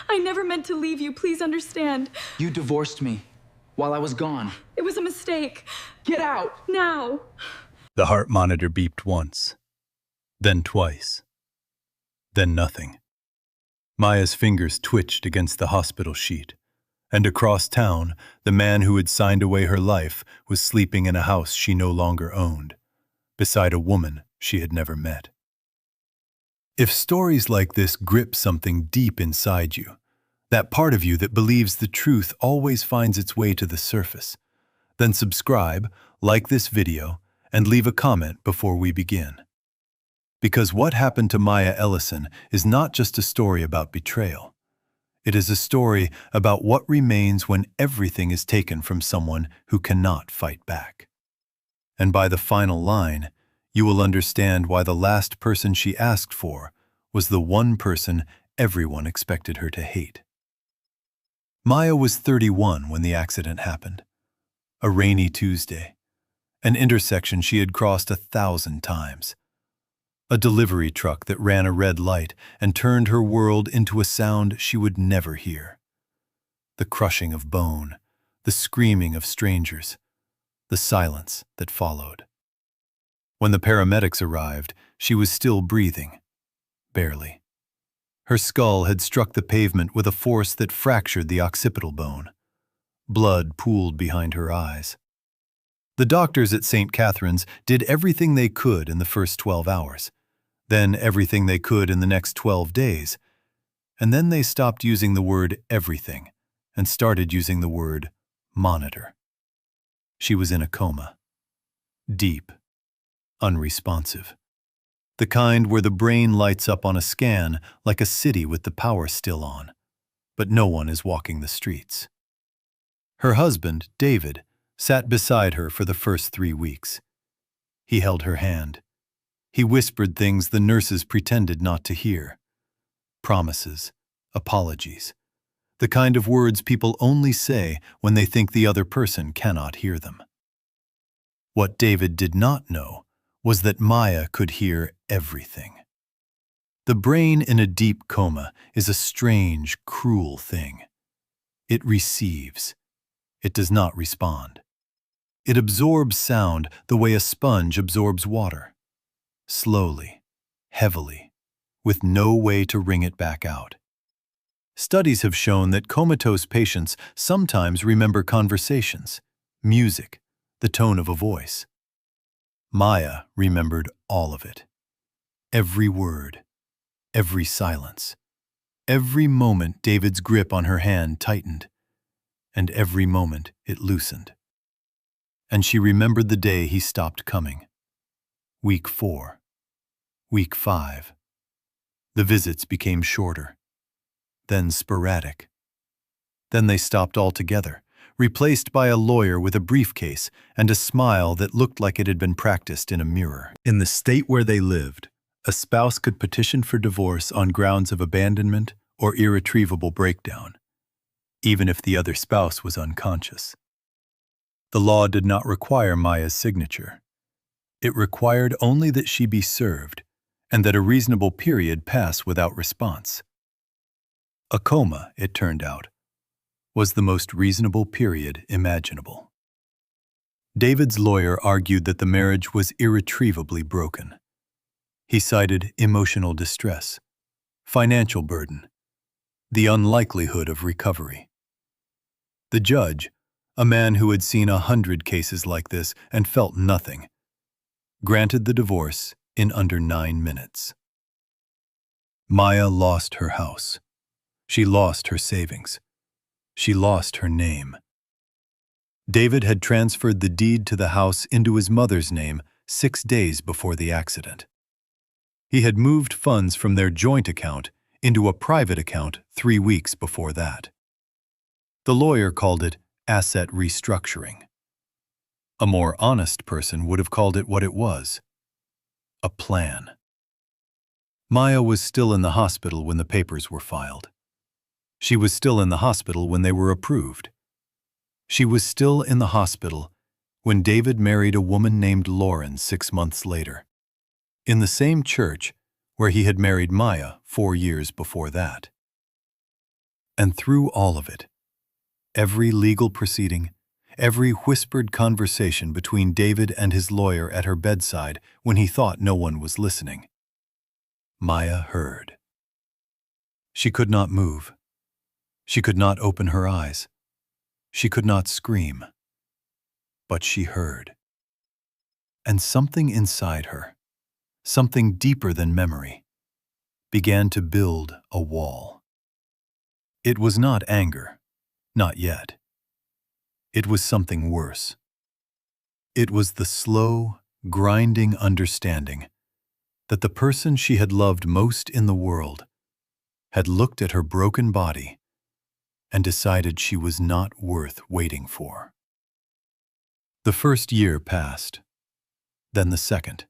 I never meant to leave you. Please understand. You divorced me while I was gone. It was a mistake. Get out! Now. The heart monitor beeped once, then twice, then nothing. Maya's fingers twitched against the hospital sheet, and across town, the man who had signed away her life was sleeping in a house she no longer owned, beside a woman she had never met. If stories like this grip something deep inside you, that part of you that believes the truth always finds its way to the surface, then subscribe, like this video, and leave a comment before we begin. Because what happened to Maya Ellison is not just a story about betrayal. It is a story about what remains when everything is taken from someone who cannot fight back. And by the final line, you will understand why the last person she asked for was the one person everyone expected her to hate. Maya was 31 when the accident happened. A rainy Tuesday, an intersection she had crossed 1,000 times. A delivery truck that ran a red light and turned her world into a sound she would never hear. The crushing of bone, the screaming of strangers, the silence that followed. When the paramedics arrived, she was still breathing, barely. Her skull had struck the pavement with a force that fractured the occipital bone. Blood pooled behind her eyes. The doctors at St. Catherine's did everything they could in the first 12 hours. Then everything they could in the next 12 days. And then they stopped using the word everything and started using the word monitor. She was in a coma. Deep. Unresponsive. The kind where the brain lights up on a scan like a city with the power still on, but no one is walking the streets. Her husband, David, sat beside her for the first 3 weeks. He held her hand. He whispered things the nurses pretended not to hear. Promises, apologies, the kind of words people only say when they think the other person cannot hear them. What David did not know was that Maya could hear everything. The brain in a deep coma is a strange, cruel thing. It receives. It does not respond. It absorbs sound the way a sponge absorbs water. Slowly, heavily, with no way to wring it back out. Studies have shown that comatose patients sometimes remember conversations, music, the tone of a voice. Maya remembered all of it. Every word, every silence, every moment David's grip on her hand tightened, and every moment it loosened. And she remembered the day he stopped coming. Week 4. Week 5. The visits became shorter, then sporadic. Then they stopped altogether, replaced by a lawyer with a briefcase and a smile that looked like it had been practiced in a mirror. In the state where they lived, a spouse could petition for divorce on grounds of abandonment or irretrievable breakdown, even if the other spouse was unconscious. The law did not require Maya's signature. It required only that she be served, and that a reasonable period pass without response. A coma, it turned out, was the most reasonable period imaginable. David's lawyer argued that the marriage was irretrievably broken. He cited emotional distress, financial burden, the unlikelihood of recovery. The judge, a man who had seen 100 cases like this and felt nothing, granted the divorce in under 9 minutes. Maya lost her house. She lost her savings. She lost her name. David had transferred the deed to the house into his mother's name 6 days before the accident. He had moved funds from their joint account into a private account 3 weeks before that. The lawyer called it asset restructuring. A more honest person would have called it what it was: a plan. Maya was still in the hospital when the papers were filed. She was still in the hospital when they were approved. She was still in the hospital when David married a woman named Lauren 6 months later, in the same church where he had married Maya 4 years before that. And through all of it, every legal proceeding, every whispered conversation between David and his lawyer at her bedside when he thought no one was listening, Maya heard. She could not move. She could not open her eyes. She could not scream. But she heard. And something inside her, something deeper than memory, began to build a wall. It was not anger, not yet. It was something worse. It was the slow, grinding understanding that the person she had loved most in the world had looked at her broken body and decided she was not worth waiting for. The first year passed, then the second.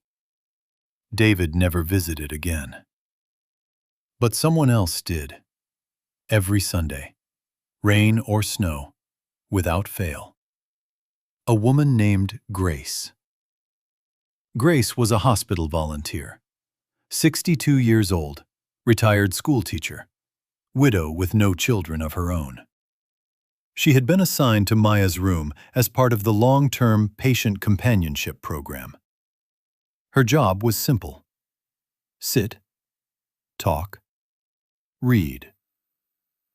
David never visited again. But someone else did, every Sunday, rain or snow, without fail. A woman named Grace. Grace was a hospital volunteer, 62 years old, retired schoolteacher, widow with no children of her own. She had been assigned to Maya's room as part of the long-term patient companionship program. Her job was simple: sit, talk, read,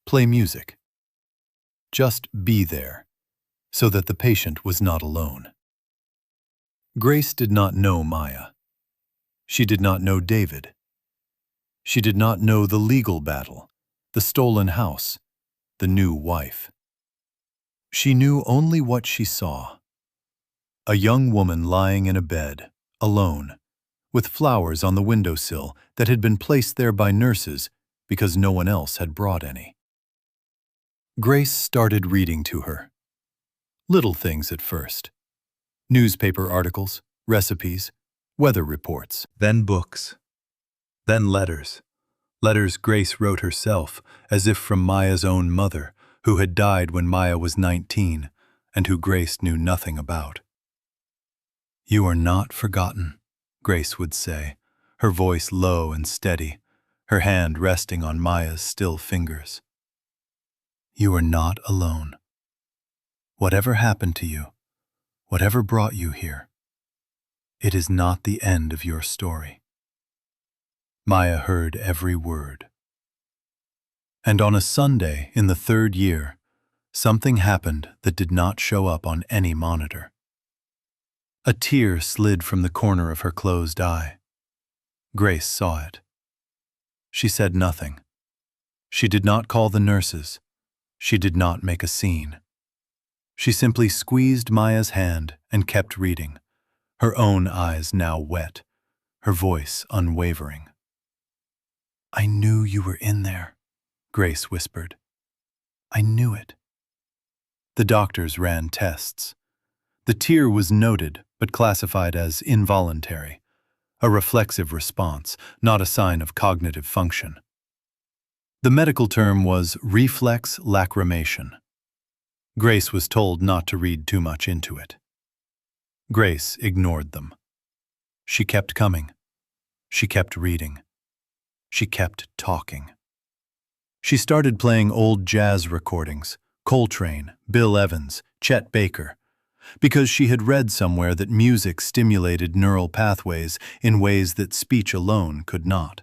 play music. Just be there, so that the patient was not alone. Grace did not know Maya. She did not know David. She did not know the legal battle, the stolen house, the new wife. She knew only what she saw: a young woman lying in a bed, alone, with flowers on the windowsill that had been placed there by nurses because no one else had brought any. Grace started reading to her. Little things at first: newspaper articles, recipes, weather reports, then books, then letters. Letters Grace wrote herself, as if from Maya's own mother, who had died when Maya was 19, and who Grace knew nothing about. "You are not forgotten," Grace would say, her voice low and steady, her hand resting on Maya's still fingers. "You are not alone. Whatever happened to you, whatever brought you here, it is not the end of your story." Maya heard every word. And on a Sunday in the third year, something happened that did not show up on any monitor. A tear slid from the corner of her closed eye. Grace saw it. She said nothing. She did not call the nurses. She did not make a scene. She simply squeezed Maya's hand and kept reading, her own eyes now wet, her voice unwavering. "I knew you were in there," Grace whispered. "I knew it." The doctors ran tests. The tear was noted but classified as involuntary, a reflexive response, not a sign of cognitive function. The medical term was reflex lacrimation. Grace was told not to read too much into it. Grace ignored them. She kept coming. She kept reading. She kept talking. She started playing old jazz recordings, Coltrane, Bill Evans, Chet Baker, because she had read somewhere that music stimulated neural pathways in ways that speech alone could not.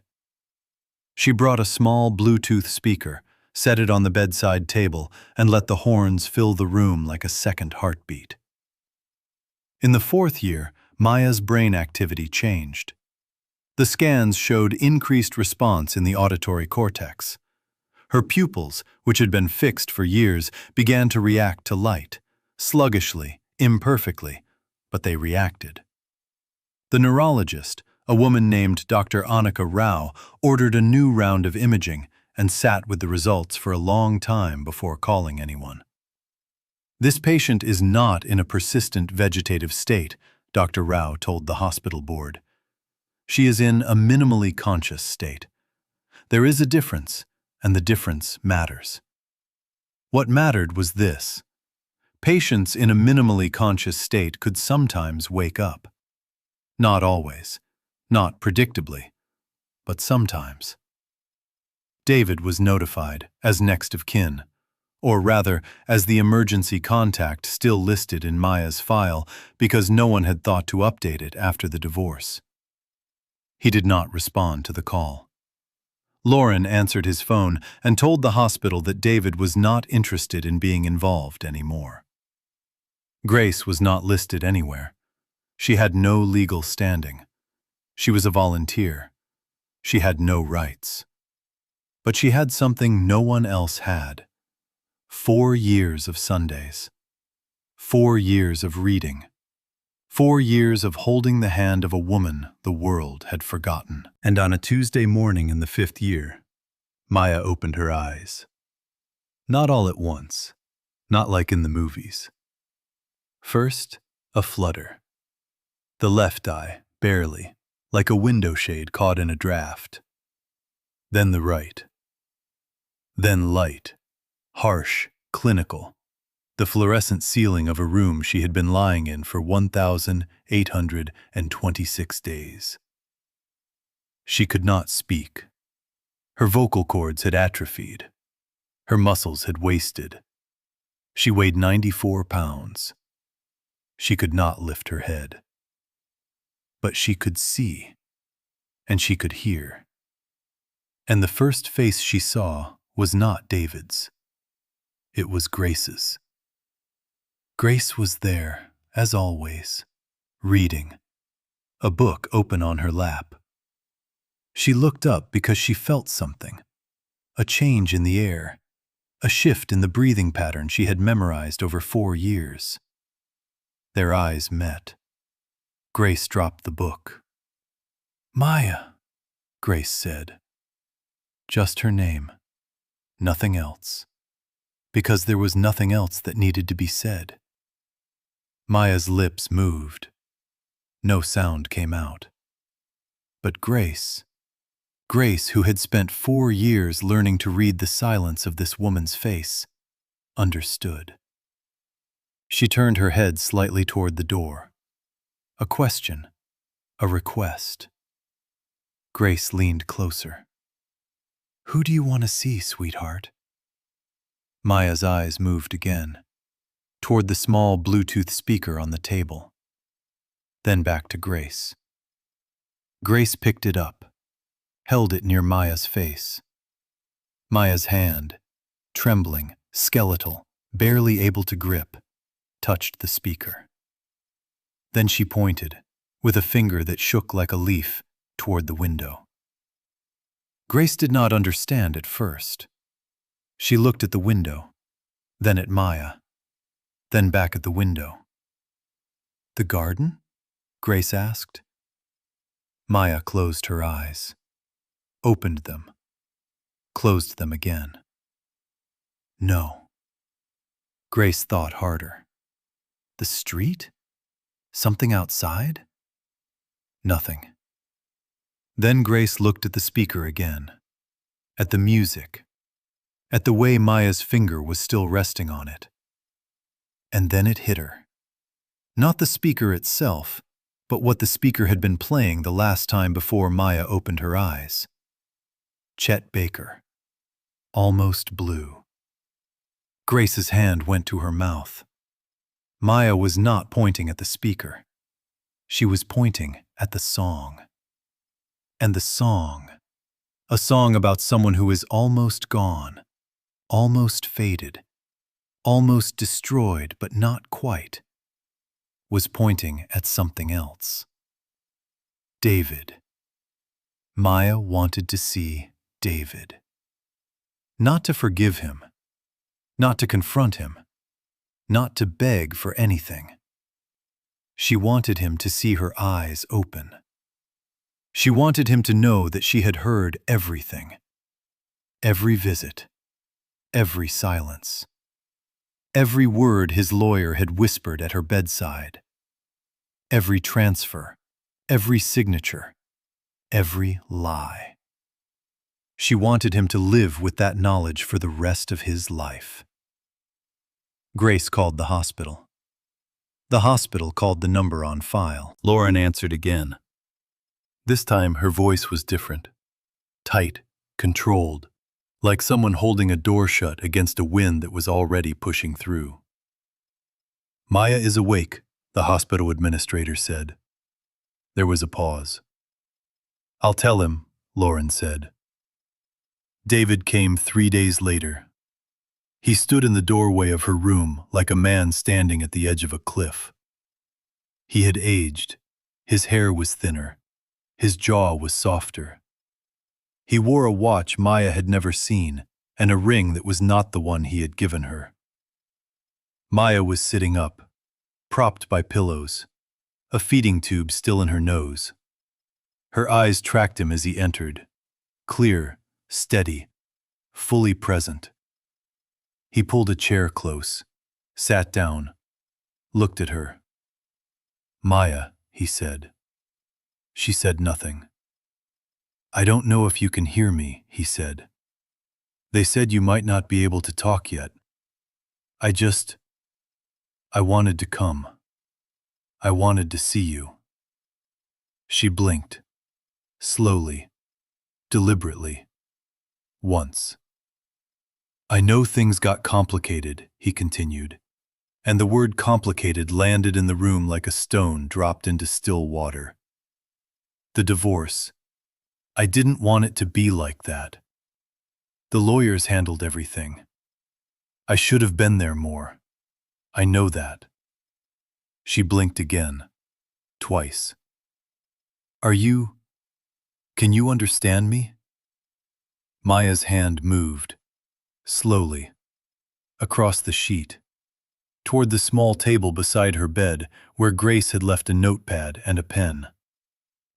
She brought a small Bluetooth speaker, set it on the bedside table, and let the horns fill the room like a second heartbeat. In the fourth year, Maya's brain activity changed. The scans showed increased response in the auditory cortex. Her pupils, which had been fixed for years, began to react to light, sluggishly, imperfectly, but they reacted. The neurologist, a woman named Dr. Annika Rao, ordered a new round of imaging and sat with the results for a long time before calling anyone. "This patient is not in a persistent vegetative state," Dr. Rao told the hospital board. "She is in a minimally conscious state. There is a difference, and the difference matters." What mattered was this: patients in a minimally conscious state could sometimes wake up. Not always, not predictably, but sometimes. David was notified as next of kin, or rather, as the emergency contact still listed in Maya's file because no one had thought to update it after the divorce. He did not respond to the call. Lauren answered his phone and told the hospital that David was not interested in being involved anymore. Grace was not listed anywhere. She had no legal standing. She was a volunteer. She had no rights. But she had something no one else had. 4 years of Sundays. 4 years of reading. 4 years of holding the hand of a woman the world had forgotten. And on a Tuesday morning in the 5th year, Maya opened her eyes. Not all at once, not like in the movies. First, a flutter. The left eye, barely, like a window shade caught in a draft. Then the right. Then light, harsh, clinical, the fluorescent ceiling of a room she had been lying in for 1,826 days. She could not speak. Her vocal cords had atrophied. Her muscles had wasted. She weighed 94 pounds. She could not lift her head. But she could see, and she could hear. And the first face she saw was not David's. It was Grace's. Grace was there, as always, reading, a book open on her lap. She looked up because she felt something, a change in the air, a shift in the breathing pattern she had memorized over 4 years. Their eyes met. Grace dropped the book. "Maya," Grace said. Just her name, nothing else, because there was nothing else that needed to be said. Maya's lips moved. No sound came out. But Grace, who had spent 4 years learning to read the silence of this woman's face, understood. She turned her head slightly toward the door. A question, a request. Grace leaned closer. "Who do you want to see, sweetheart?" Maya's eyes moved again, toward the small Bluetooth speaker on the table. Then back to Grace. Grace picked it up, held it near Maya's face. Maya's hand, trembling, skeletal, barely able to grip, touched the speaker. Then she pointed, with a finger that shook like a leaf, toward the window. Grace did not understand at first. She looked at the window, then at Maya, then back at the window. "The garden?" Grace asked. Maya closed her eyes, opened them, closed them again. No. Grace thought harder. The street? Something outside? Nothing. Then Grace looked at the speaker again, at the music, at the way Maya's finger was still resting on it. And then it hit her. Not the speaker itself, but what the speaker had been playing the last time before Maya opened her eyes. Chet Baker. Almost Blue. Grace's hand went to her mouth. Maya was not pointing at the speaker. She was pointing at the song. And the song, a song about someone who is almost gone, almost faded, almost destroyed but not quite, was pointing at something else. David. Maya wanted to see David. Not to forgive him, not to confront him, not to beg for anything. She wanted him to see her eyes open. She wanted him to know that she had heard everything. Every visit, every silence, every word his lawyer had whispered at her bedside, every transfer, every signature, every lie. She wanted him to live with that knowledge for the rest of his life. Grace called the hospital. The hospital called the number on file. Lauren answered again. This time her voice was different. Tight, controlled, like someone holding a door shut against a wind that was already pushing through. Maya is awake, the hospital administrator said. There was a pause. I'll tell him, Lauren said. David came 3 days later. He stood in the doorway of her room like a man standing at the edge of a cliff. He had aged. His hair was thinner. His jaw was softer. He wore a watch Maya had never seen and a ring that was not the one he had given her. Maya was sitting up, propped by pillows, a feeding tube still in her nose. Her eyes tracked him as he entered, clear, steady, fully present. He pulled a chair close, sat down, looked at her. Maya, he said. She said nothing. I don't know if you can hear me, he said. They said you might not be able to talk yet. I wanted to come. I wanted to see you. She blinked, slowly, deliberately, once. I know things got complicated, he continued, and the word complicated landed in the room like a stone dropped into still water. The divorce. I didn't want it to be like that. The lawyers handled everything. I should have been there more. I know that. She blinked again, twice. Can you understand me? Maya's hand moved, slowly, across the sheet, toward the small table beside her bed where Grace had left a notepad and a pen.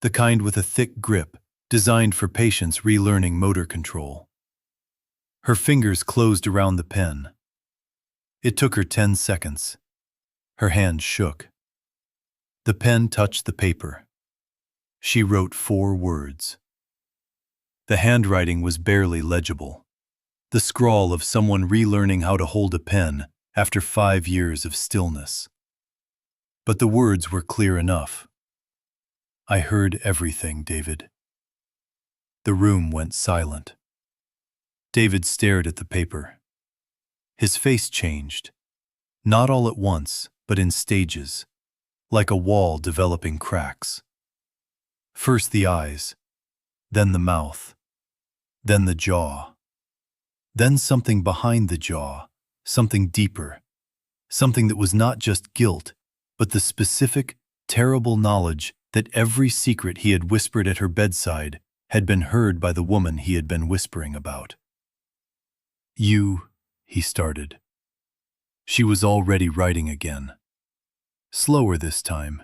The kind with a thick grip, designed for patients relearning motor control. Her fingers closed around the pen. It took her 10 seconds. Her hand shook. The pen touched the paper. She wrote 4 words. The handwriting was barely legible, the scrawl of someone relearning how to hold a pen after 5 years of stillness. But the words were clear enough. I heard everything, David. The room went silent. David stared at the paper. His face changed, not all at once, but in stages, like a wall developing cracks. First the eyes, then the mouth, then the jaw, then something behind the jaw, something deeper, something that was not just guilt, but the specific, terrible knowledge that every secret he had whispered at her bedside had been heard by the woman he had been whispering about. He started. She was already writing again. Slower this time.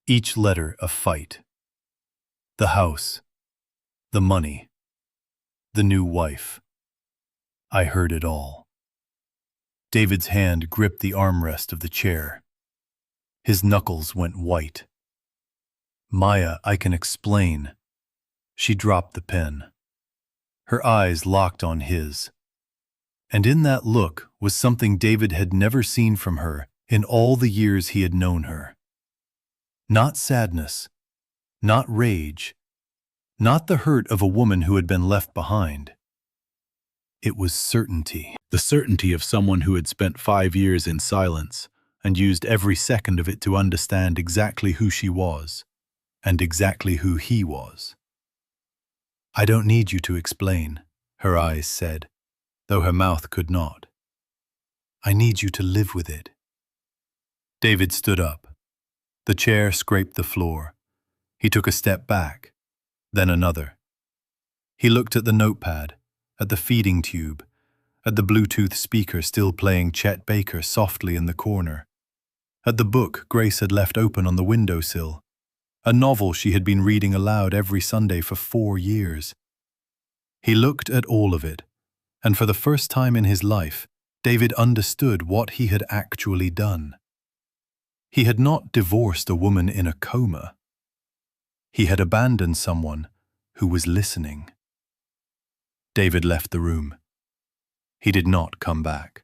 Each letter a fight. The house. The money. The new wife. I heard it all. David's hand gripped the armrest of the chair. His knuckles went white. Maya, I can explain. She dropped the pen. Her eyes locked on his. And in that look was something David had never seen from her in all the years he had known her. Not sadness, not rage, not the hurt of a woman who had been left behind. It was certainty. The certainty of someone who had spent 5 years in silence and used every second of it to understand exactly who she was and exactly who he was. I don't need you to explain, her eyes said, though her mouth could not. I need you to live with it. David stood up. The chair scraped the floor. He took a step back, then another. He looked at the notepad, at the feeding tube, at the Bluetooth speaker still playing Chet Baker softly in the corner, at the book Grace had left open on the windowsill, a novel she had been reading aloud every Sunday for 4 years. He looked at all of it, and for the first time in his life, David understood what he had actually done. He had not divorced a woman in a coma. He had abandoned someone who was listening. David left the room. He did not come back.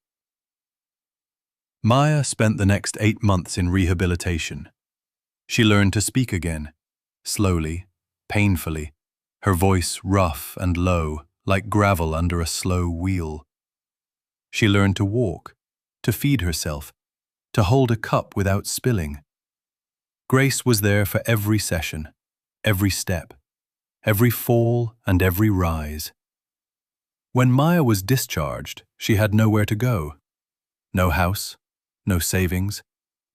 Maya spent the next 8 months in rehabilitation. She learned to speak again, slowly, painfully, her voice rough and low, like gravel under a slow wheel. She learned to walk, to feed herself, to hold a cup without spilling. Grace was there for every session, every step, every fall and every rise. When Maya was discharged, she had nowhere to go. No house, no savings,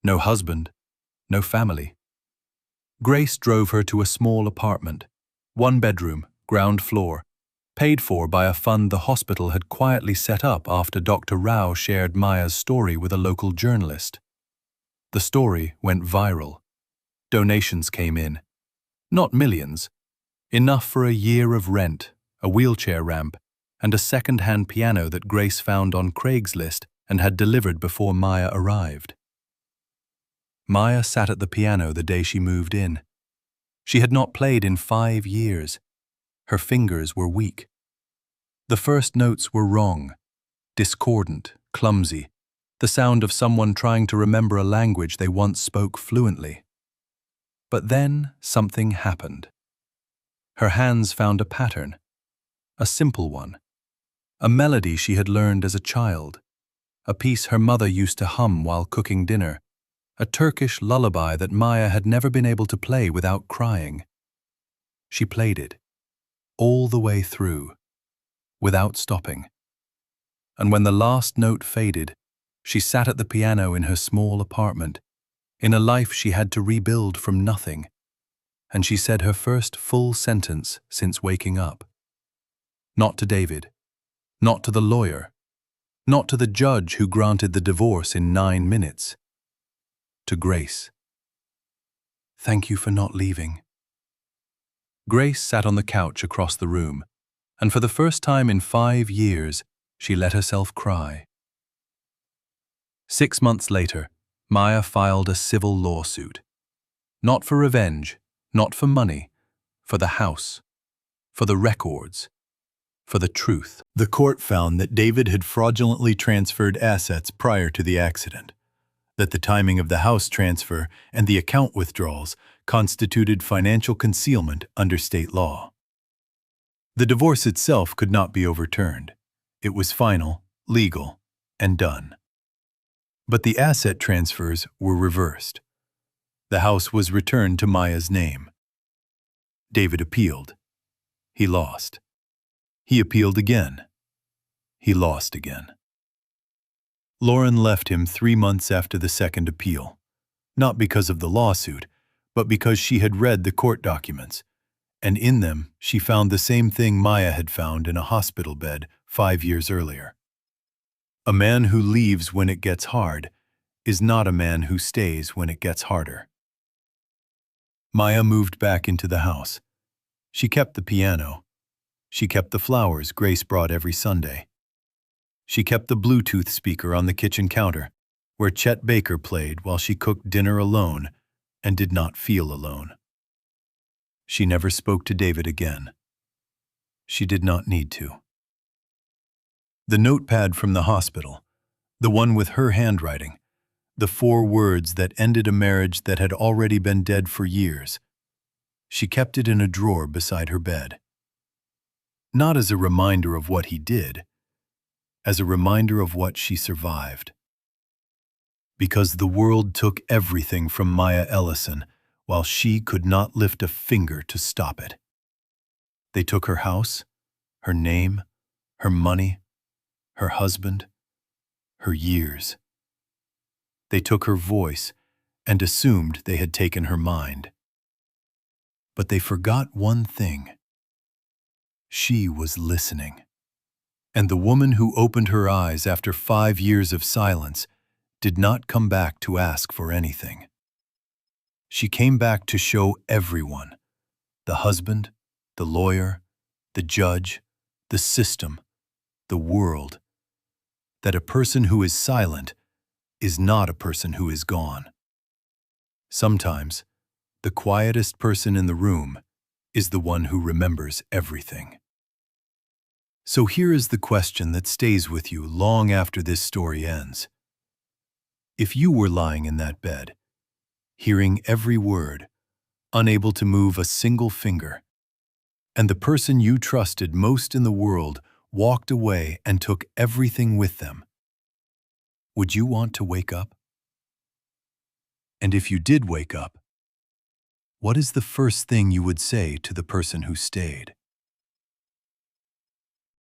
no husband, no family. Grace drove her to a small apartment, 1 bedroom, ground floor, paid for by a fund the hospital had quietly set up after Dr. Rao shared Maya's story with a local journalist. The story went viral. Donations came in. Not millions. Enough for a year of rent, a wheelchair ramp, and a second-hand piano that Grace found on Craigslist and had delivered before Maya arrived. Maya sat at the piano the day she moved in. She had not played in 5 years. Her fingers were weak. The first notes were wrong, discordant, clumsy, the sound of someone trying to remember a language they once spoke fluently. But then something happened. Her hands found a pattern, a simple one, a melody she had learned as a child, a piece her mother used to hum while cooking dinner, a Turkish lullaby that Maya had never been able to play without crying. She played it, all the way through, without stopping. And when the last note faded, she sat at the piano in her small apartment, in a life she had to rebuild from nothing, and she said her first full sentence since waking up. Not to David, not to the lawyer, not to the judge who granted the divorce in 9 minutes. To Grace. Thank you for not leaving. Grace sat on the couch across the room, and for the first time in 5 years, she let herself cry. 6 months later, Maya filed a civil lawsuit. Not for revenge, not for money, for the house, for the records, for the truth. The court found that David had fraudulently transferred assets prior to the accident, that the timing of the house transfer and the account withdrawals constituted financial concealment under state law. The divorce itself could not be overturned. It was final, legal, and done. But the asset transfers were reversed. The house was returned to Maya's name. David appealed. He lost. He appealed again. He lost again. Lauren left him 3 months after the second appeal, not because of the lawsuit, but because she had read the court documents, and in them she found the same thing Maya had found in a hospital bed 5 years earlier. A man who leaves when it gets hard is not a man who stays when it gets harder. Maya moved back into the house. She kept the piano. She kept the flowers Grace brought every Sunday. She kept the Bluetooth speaker on the kitchen counter, where Chet Baker played while she cooked dinner alone and did not feel alone. She never spoke to David again. She did not need to. The notepad from the hospital, the one with her handwriting, the 4 words that ended a marriage that had already been dead for years, she kept it in a drawer beside her bed. Not as a reminder of what he did, as a reminder of what she survived. Because the world took everything from Maya Ellison while she could not lift a finger to stop it. They took her house, her name, her money, her husband, her years. They took her voice and assumed they had taken her mind. But they forgot one thing. She was listening. And the woman who opened her eyes after 5 years of silence did not come back to ask for anything. She came back to show everyone, the husband, the lawyer, the judge, the system, the world, that a person who is silent is not a person who is gone. Sometimes, the quietest person in the room is the one who remembers everything. So here is the question that stays with you long after this story ends. If you were lying in that bed, hearing every word, unable to move a single finger, and the person you trusted most in the world walked away and took everything with them. Would you want to wake up? And if you did wake up, what is the first thing you would say to the person who stayed?